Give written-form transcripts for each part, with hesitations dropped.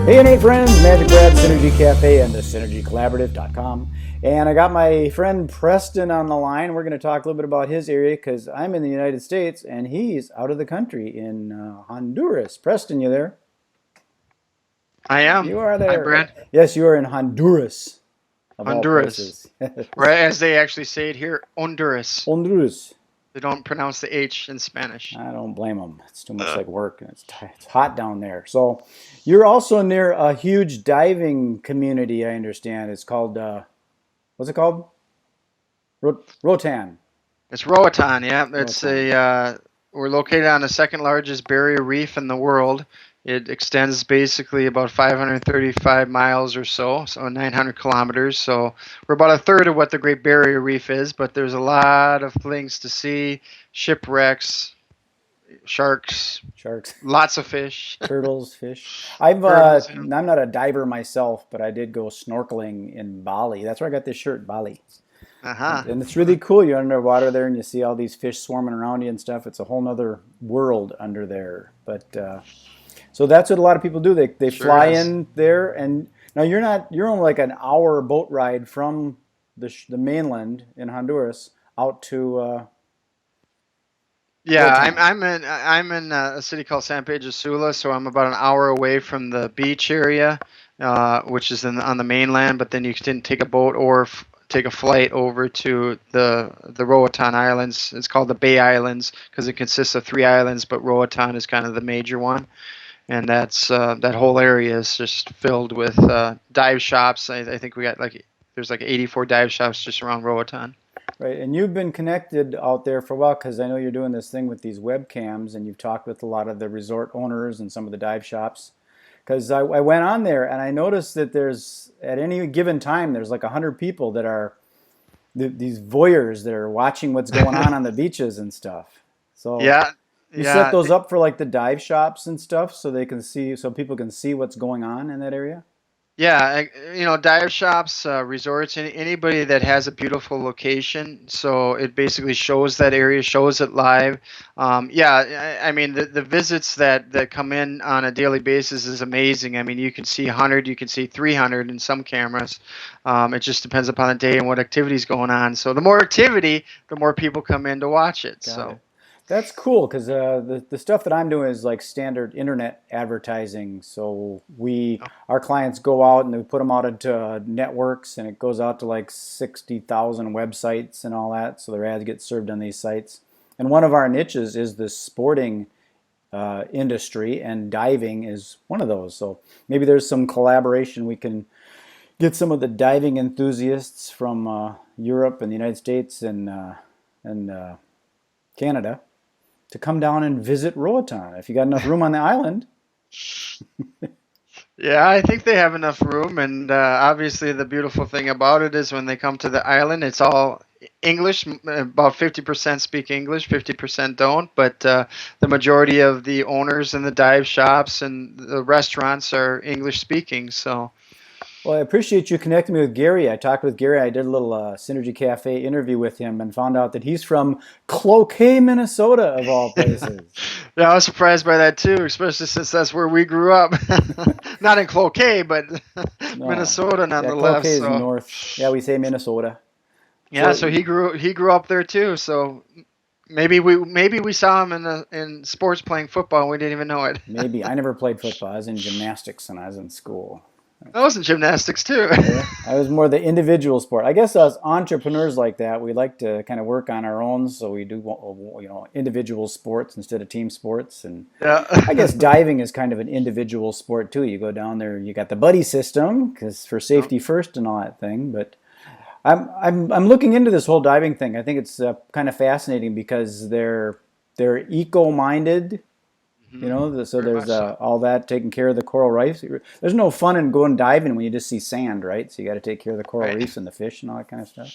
Hey friends, Magic Brad, Synergy Cafe, and the SynergyCollaborative.com. And I got my friend Preston on the line. We're going to talk a little bit about his area because I'm in the United States and he's out of the country in Honduras. Preston, you there? I am. You are Hi, there. Brad. Yes, you are in Honduras, of all Honduras. places. Or as they actually say it here, Honduras. Honduras. They don't pronounce the H in Spanish. I don't blame them. It's too much like work and it's hot down there. So you're also near a huge diving community, I understand. It's called, what's it called? Rotan. It's Roatan, yeah. Rotan. We're located on the second largest barrier reef in the world. It extends basically about 535 miles or so 900 kilometers. So we're about a third of what the Great Barrier Reef is, but there's a lot of things to see: shipwrecks, sharks, Sharks. lots of fish, Turtles, fish. I've turtles. I'm not a diver myself, but I did go snorkeling in Bali. That's where I got this shirt, Bali. Uh-huh. And it's really cool. You're underwater there and you see all these fish swarming around you and stuff. It's a whole nother world under there. But so that's what a lot of people do. They Sure fly is. in there, and now you're only like an hour boat ride from the mainland in Honduras out to Yeah, I'm Rotan. I'm in I'm in a city called San Pedro Sula, so I'm about an hour away from the beach area, which is on the mainland. But then you can take a boat or take a flight over to the Roatan Islands. It's called the Bay Islands because it consists of three islands, but Roatan is kind of the major one, and that whole area is just filled with dive shops. I think we got there's like 84 dive shops just around Roatan. Right, and you've been connected out there for a while because I know you're doing this thing with these webcams, and you've talked with a lot of the resort owners and some of the dive shops. Because I went on there and I noticed that there's at any given time there's like 100 people that are these voyeurs that are watching what's going on the beaches and stuff. So Yeah, you set yeah. those up for like the dive shops and stuff, so they can see, so people can see what's going on in that area. Yeah, dive shops, resorts, anybody that has a beautiful location. So it basically shows that area, shows it live. Yeah, I mean the visits that come in on a daily basis is amazing. I mean you can see 100, you can see 300 in some cameras. It just depends upon the day and what activity's going on. So the more activity, the more people come in to watch it. Got So it. That's cool because the stuff that I'm doing is like standard internet advertising. So our clients go out and we put them out into networks, and it goes out to like 60,000 websites and all that. So their ads get served on these sites. And one of our niches is the sporting industry, and diving is one of those. So maybe there's some collaboration. We can get some of the diving enthusiasts from Europe and the United States and Canada to come down and visit Roatan. If you got enough room on the island. yeah, I think they have enough room, and obviously the beautiful thing about it is when they come to the island, it's all English. About 50% speak English, 50% don't. But the majority of the owners and the dive shops and the restaurants are English speaking. So Well, I appreciate you connecting me with Gary. I talked with Gary. I did a little Synergy Cafe interview with him and found out that he's from Cloquet, Minnesota, of all places. yeah, I was surprised by that too, especially since that's where we grew up. Not in Cloquet, but No. Minnesota Yeah, nonetheless. Cloquet is So north. Yeah, we say Minnesota. yeah, So so he grew up there too. So maybe we saw him in sports playing football and we didn't even know it. maybe. I never played football. I was in gymnastics when I was in school. I was in gymnastics too. Yeah, I was more the individual sport. I guess us entrepreneurs like that, we like to kind of work on our own, so we do individual sports instead of team sports. And yeah. I guess diving is kind of an individual sport too. You go down there, you got the buddy system because for Yep. safety first and all that thing. But I'm looking into this whole diving thing. I think it's kind of fascinating because they're eco-minded, Mhm. so Very there's much so. all that taking care of the coral reefs. There's no fun in going diving when you just see sand, right? So you got to take care of the coral Right. reefs and the fish and all that kind of stuff.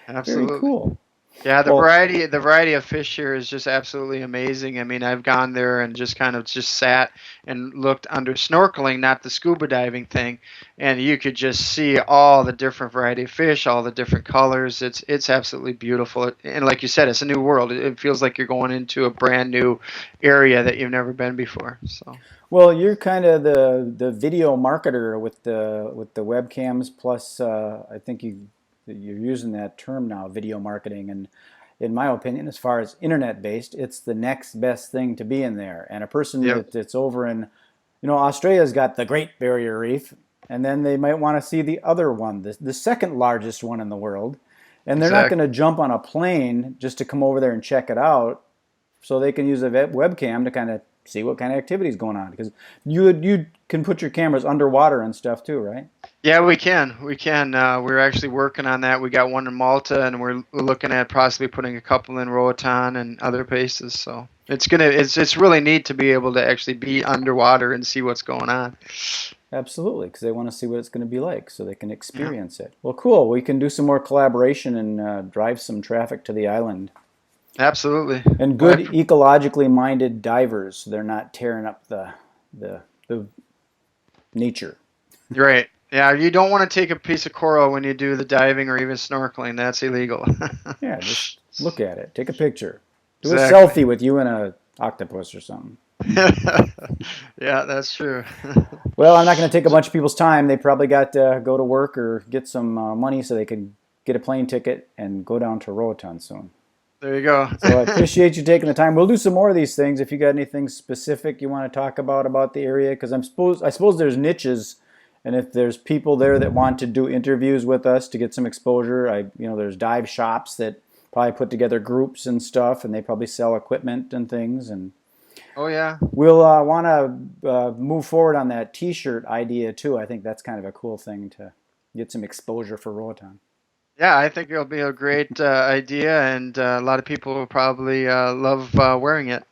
Very Absolutely. cool. Yeah, Well, the variety of fish here is just absolutely amazing. I mean, I've gone there and just kind of just sat and looked under snorkeling, not the scuba diving thing, and you could just see all the different variety of fish, all the different colors. It's absolutely beautiful. And like you said, it's a new world. It feels like you're going into a brand new area that you've never been before. So, well, you're kind of the video marketer with the webcams. Plus, I think you're using that term now, video marketing. And in my opinion, as far as internet based, it's the next best thing to be in there. And a person yep, that's over in, Australia's got the Great Barrier Reef, and then they might want to see the other one, the second largest one in the world. And they're not going exactly. to jump on a plane just to come over there and check it out. So they can use a webcam to kind of see what kind of activity is going on. Because you can put your cameras underwater and stuff too, right? Yeah, we can. We can. We're actually working on that. We got one in Malta, and we're looking at possibly putting a couple in Roatan and other places. So it's really neat to be able to actually be underwater and see what's going on. Absolutely, because they want to see what it's going to be like, so they can Yeah, experience it. Well, cool. We can do some more collaboration and drive some traffic to the island. absolutely. And Well, good ecologically minded divers, so they're not tearing up the nature. you're right. Yeah, you don't want to take a piece of coral when you do the diving or even snorkeling. That's illegal. Yeah, just look at it, take a picture, do a Exactly. selfie with you and a octopus or something. Yeah, that's true. Well, I'm not going to take a bunch of people's time. They probably got to go to work or get some money so they can get a plane ticket and go down to Roatan soon. There you go. So I appreciate you taking the time. We'll do some more of these things if you got anything specific you want to talk about the area, because I suppose there's niches, and if there's people there that want to do interviews with us to get some exposure, there's dive shops that probably put together groups and stuff, and they probably sell equipment and things, and Oh yeah. we'll want to move forward on that T-shirt idea too. I think that's kind of a cool thing to get some exposure for Roatan. Yeah, I think it'll be a great idea, and a lot of people will probably love wearing it.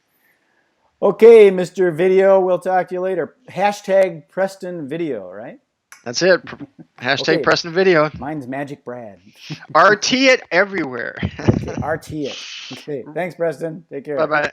Okay, Mr. Video, we'll talk to you later. Hashtag Preston Video, right? That's it. Hashtag Okay, Preston Video. mine's Magic Brad. RT it everywhere. Okay, RT it. Okay, thanks, Preston. Take Bye care. bye.